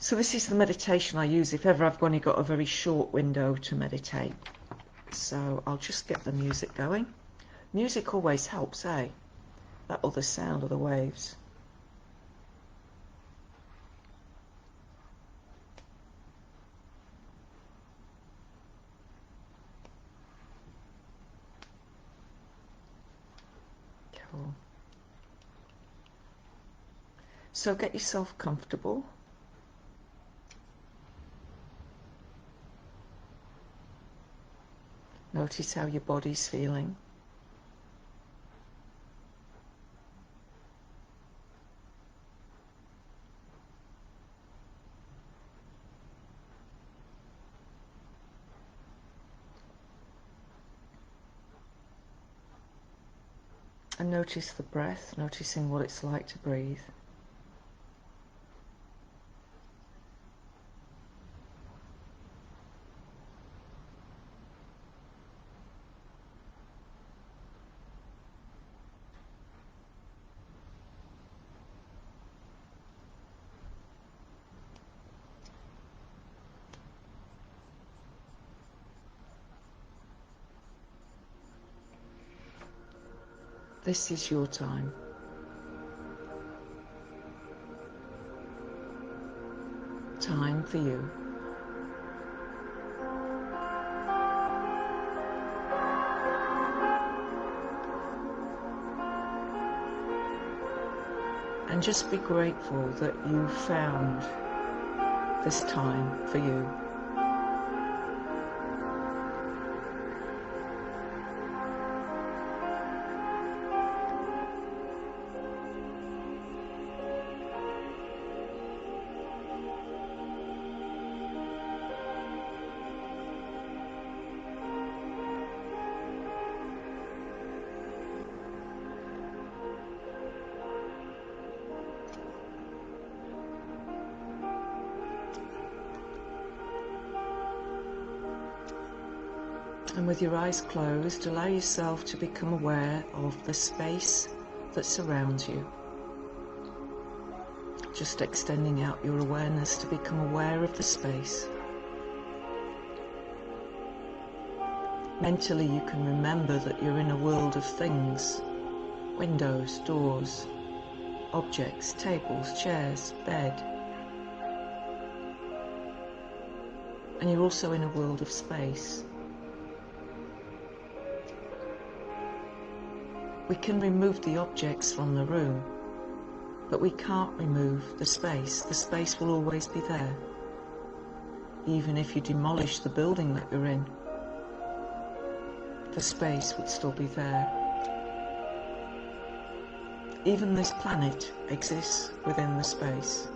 So this is the meditation I use if ever I've only got a very short window to meditate. So I'll just get the music going. Music always helps, eh? That other sound of the waves. Cool. So get yourself comfortable. Notice how your body's feeling. And notice the breath, noticing what it's like to breathe. This is your time. Time for you. And just be grateful that you found this time for you. And with your eyes closed, allow yourself to become aware of the space that surrounds you. Just extending out your awareness to become aware of the space. Mentally, you can remember that you're in a world of things. Windows, doors, objects, tables, chairs, bed. And you're also in a world of space. We can remove the objects from the room, but we can't remove the space. The space will always be there. Even if you demolish the building that you're in, the space would still be there. Even this planet exists within the space.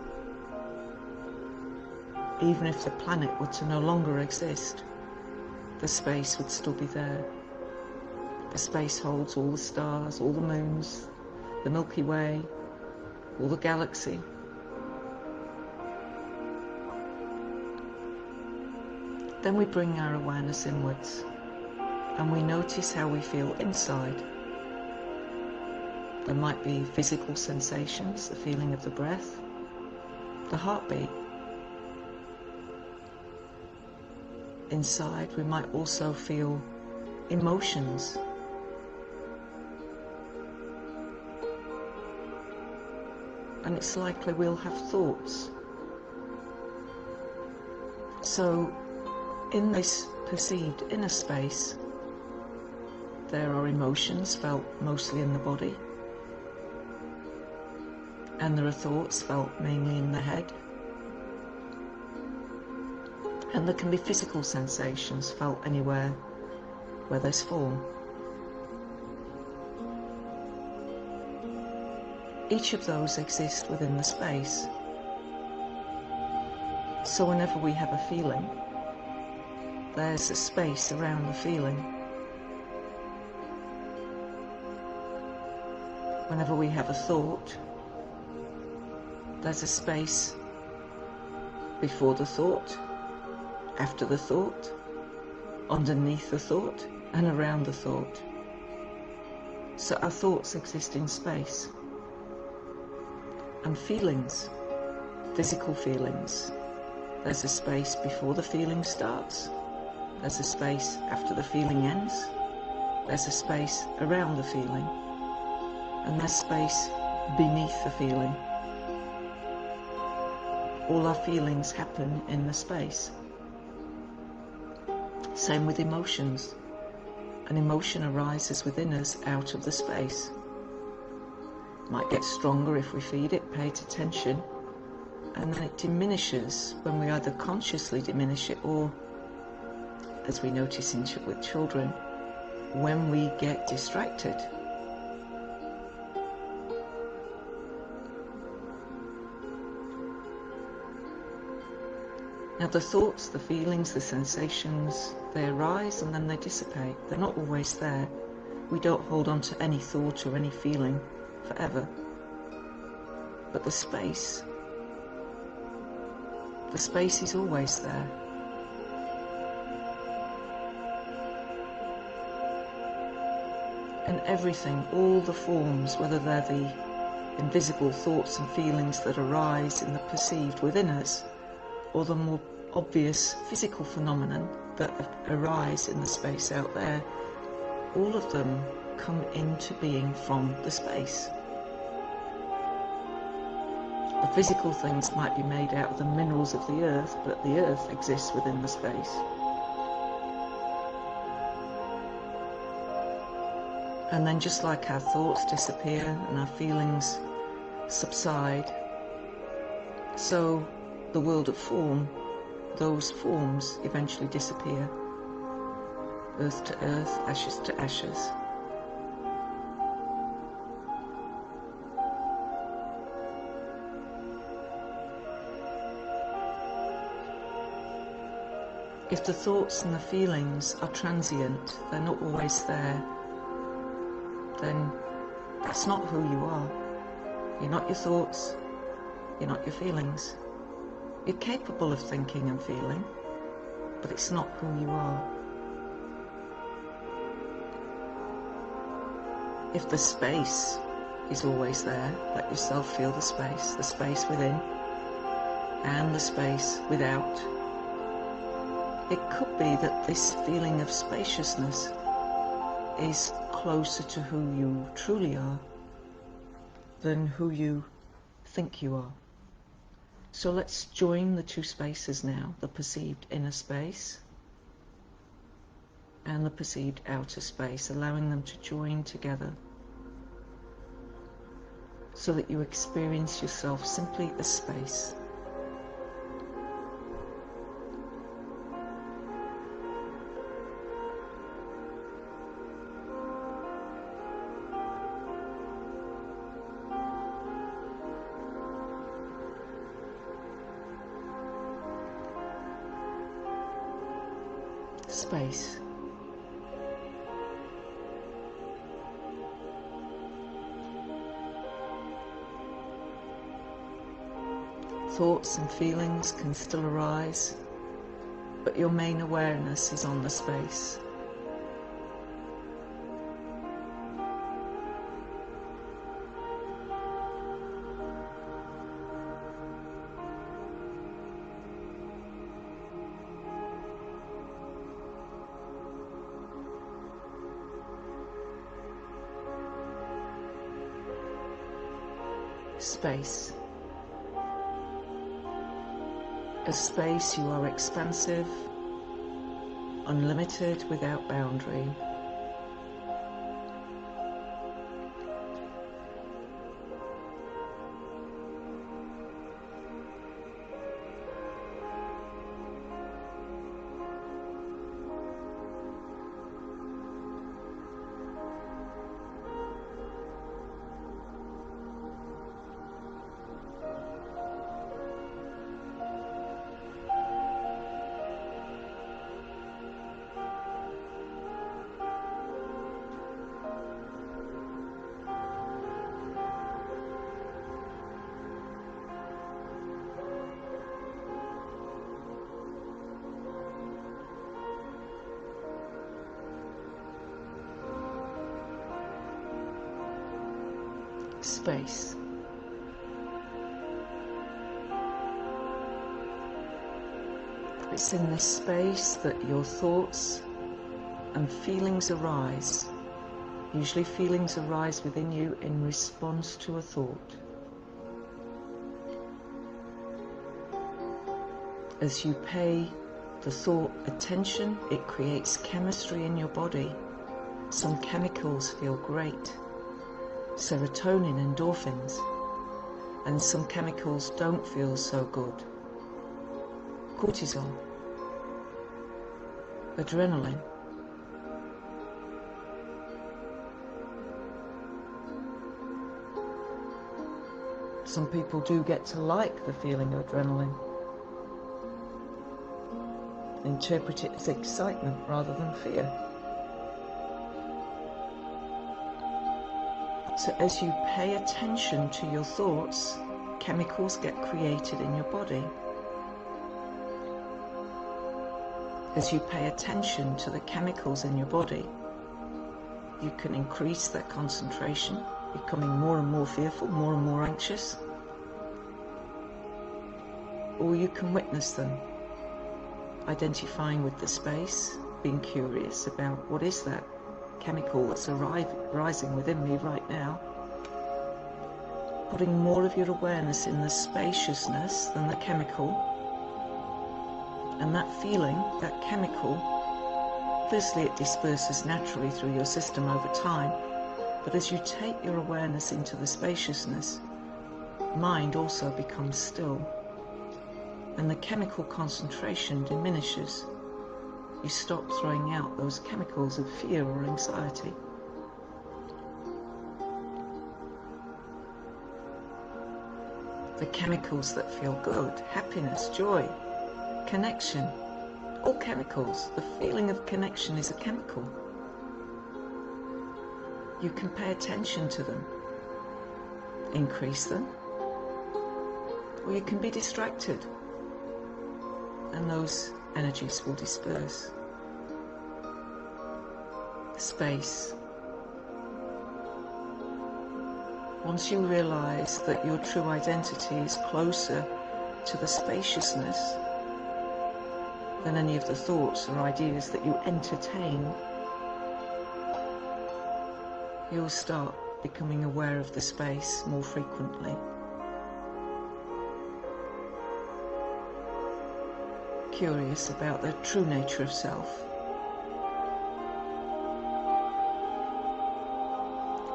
Even if the planet were to no longer exist, the space would still be there. The space holds all the stars, all the moons, the Milky Way, all the galaxy. Then we bring our awareness inwards and we notice how we feel inside. There might be physical sensations, the feeling of the breath, the heartbeat. Inside we might also feel emotions. And it's likely we'll have thoughts. So, in this perceived inner space, there are emotions felt mostly in the body, and there are thoughts felt mainly in the head, and there can be physical sensations felt anywhere where there's form. Each of those exist within the space. So whenever we have a feeling, there's a space around the feeling. Whenever we have a thought, there's a space before the thought, after the thought, underneath the thought, and around the thought. So our thoughts exist in space. And feelings physical feelings. There's a space before the feeling starts. There's a space after the feeling ends. There's a space around the feeling. And there's space beneath the feeling. All our feelings happen in the space. Same with emotions. An emotion arises within us out of the space. It might get stronger if we feed it, pay it attention, and then it diminishes when we either consciously diminish it or, as we notice with children, when we get distracted. Now the thoughts, the feelings, the sensations, they arise and then they dissipate. They're not always there. We don't hold on to any thought or any feeling forever. But the space is always there. And everything, all the forms, whether they're the invisible thoughts and feelings that arise in the perceived within us, or the more obvious physical phenomenon that arise in the space out there, all of them come into being from the space. The physical things might be made out of the minerals of the earth, but the earth exists within the space. And then just like our thoughts disappear and our feelings subside, so the world of form, those forms eventually disappear. Earth to earth, ashes to ashes. If the thoughts and the feelings are transient, they're not always there, then that's not who you are. You're not your thoughts, you're not your feelings. You're capable of thinking and feeling, but it's not who you are. If the space is always there, let yourself feel the space within and the space without. It could be that this feeling of spaciousness is closer to who you truly are than who you think you are. So let's join the two spaces now, the perceived inner space and the perceived outer space, allowing them to join together so that you experience yourself simply as space. Space. Thoughts and feelings can still arise, but your main awareness is on the space. Space. As space, you are expansive, unlimited, without boundary. Space. It's in this space that your thoughts and feelings arise. Usually feelings arise within you in response to a thought. As you pay the thought attention, it creates chemistry in your body. Some chemicals feel great, serotonin, endorphins, and some chemicals don't feel so good. Cortisol, adrenaline. Some people do get to like the feeling of adrenaline. Interpret it as excitement rather than fear. So as you pay attention to your thoughts, chemicals get created in your body. As you pay attention to the chemicals in your body, you can increase their concentration, becoming more and more fearful, more and more anxious. Or you can witness them, identifying with the space, being curious about what is that chemical that's rising within me right now. Putting more of your awareness in the spaciousness than the chemical. And that feeling, that chemical, firstly it disperses naturally through your system over time, but as you take your awareness into the spaciousness, mind also becomes still, and the chemical concentration diminishes. You stop throwing out those chemicals of fear or anxiety. The chemicals that feel good, happiness, joy, connection, all chemicals. The feeling of connection is a chemical. You can pay attention to them, increase them, or you can be distracted, and those energies will disperse. Space. Once you realize that your true identity is closer to the spaciousness than any of the thoughts or ideas that you entertain, you'll start becoming aware of the space more frequently. Curious about the true nature of self.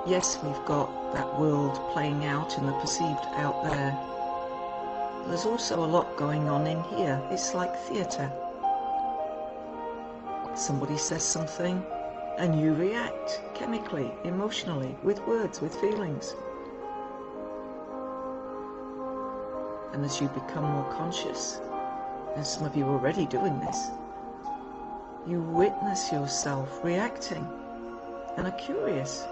Yes, we've got that world playing out in the perceived out there. There's also a lot going on in here. It's like theatre. Somebody says something and you react chemically, emotionally, with words, with feelings. And as you become more conscious, and some of you are already doing this, you witness yourself reacting and are curious.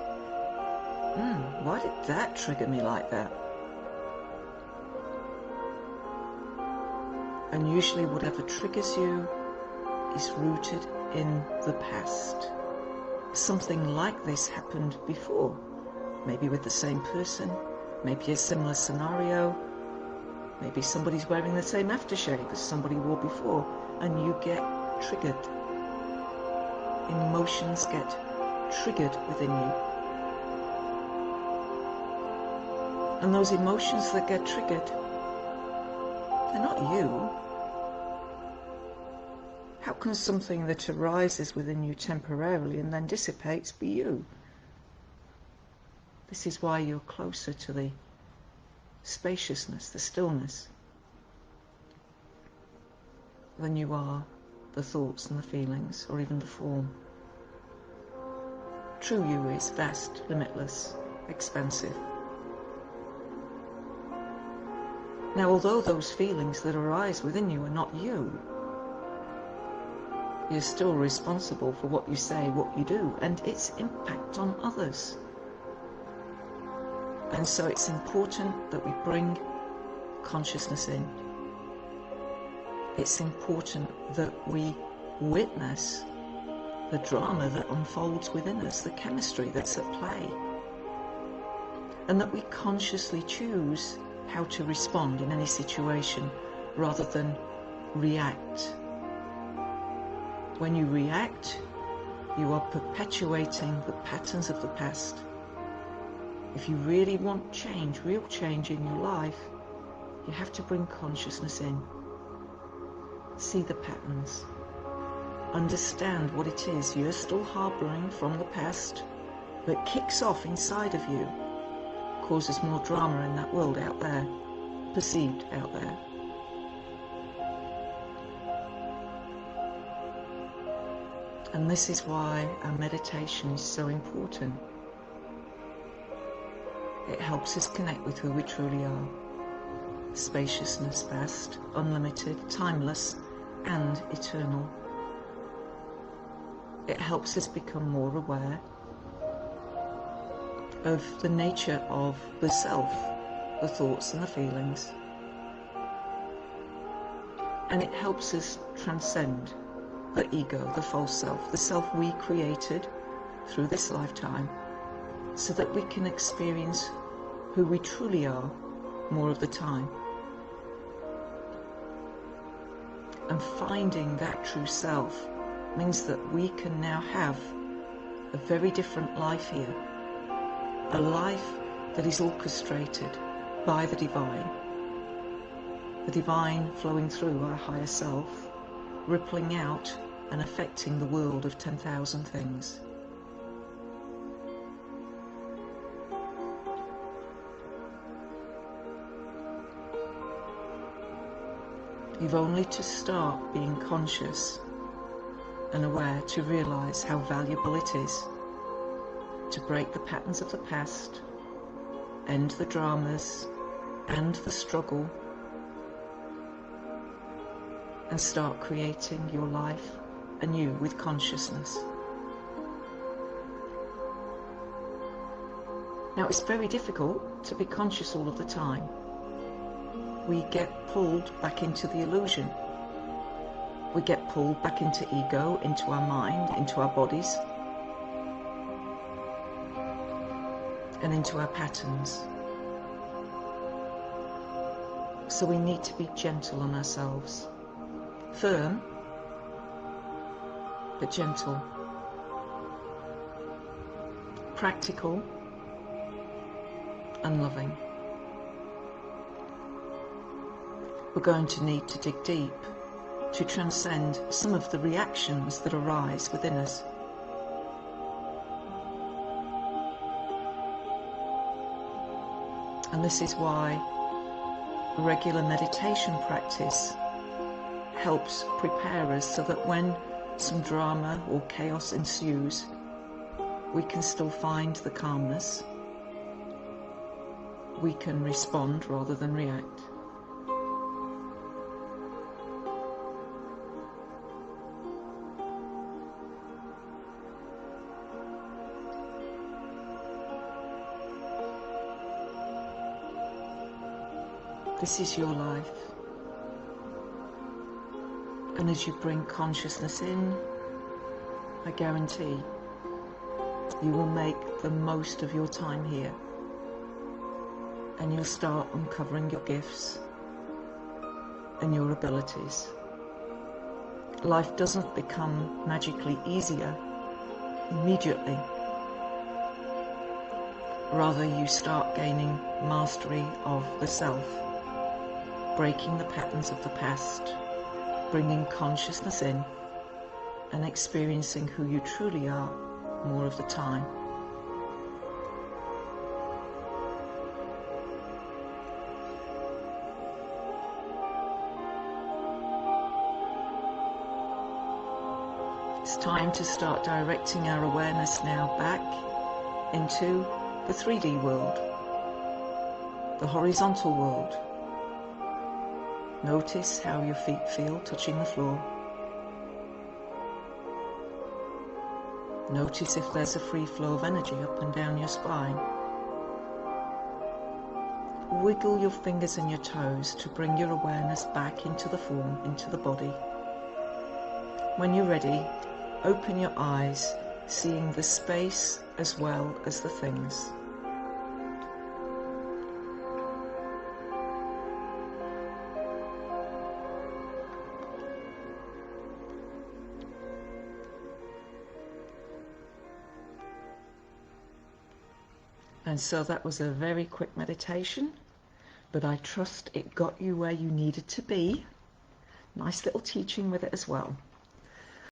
Why did that trigger me like that? And usually whatever triggers you is rooted in the past. Something like this happened before, maybe with the same person, maybe a similar scenario, maybe somebody's wearing the same aftershave as somebody wore before, and you get triggered. Emotions get triggered within you. And those emotions that get triggered, they're not you. How can something that arises within you temporarily and then dissipates be you? This is why you're closer to the spaciousness, the stillness, than you are the thoughts and the feelings, or even the form. True you is vast, limitless, expansive. Now, although those feelings that arise within you are not you, you're still responsible for what you say, what you do, and its impact on others. And so it's important that we bring consciousness in. It's important that we witness the drama that unfolds within us, the chemistry that's at play, and that we consciously choose how to respond in any situation rather than react When you react, you are perpetuating the patterns of the past. If you really want change, real change in your life, you have to bring consciousness in. See the patterns. Understand what it is you're still harboring from the past that kicks off inside of you, causes more drama in that world out there, perceived out there. And this is why our meditation is so important. It helps us connect with who we truly are. Spaciousness, vast, unlimited, timeless, and eternal. It helps us become more aware of the nature of the self, the thoughts and the feelings. And it helps us transcend the ego, the false self, the self we created through this lifetime, so that we can experience who we truly are more of the time. And finding that true self means that we can now have a very different life here. A life that is orchestrated by the divine flowing through our higher self, rippling out and affecting the world of 10,000 things. You've only to start being conscious and aware to realize how valuable it is to break the patterns of the past, end the dramas and the struggle, and start creating your life anew with consciousness. Now, it's very difficult to be conscious all of the time. We get pulled back into the illusion. We get pulled back into ego, into our mind, into our bodies, and into our patterns. So we need to be gentle on ourselves. Firm, but gentle. Practical and loving. We're going to need to dig deep to transcend some of the reactions that arise within us. And this is why regular meditation practice helps prepare us so that when some drama or chaos ensues, we can still find the calmness. We can respond rather than react. This is your life. And as you bring consciousness in, I guarantee you will make the most of your time here. And you'll start uncovering your gifts and your abilities. Life doesn't become magically easier immediately. Rather, you start gaining mastery of the self, breaking the patterns of the past, bringing consciousness in, and experiencing who you truly are more of the time. It's time to start directing our awareness now back into the 3D world, the horizontal world. Notice how your feet feel touching the floor. Notice if there's a free flow of energy up and down your spine. Wiggle your fingers and your toes to bring your awareness back into the form, into the body. When you're ready, open your eyes, seeing the space as well as the things. And so that was a very quick meditation, but I trust it got you where you needed to be. Nice little teaching with it as well.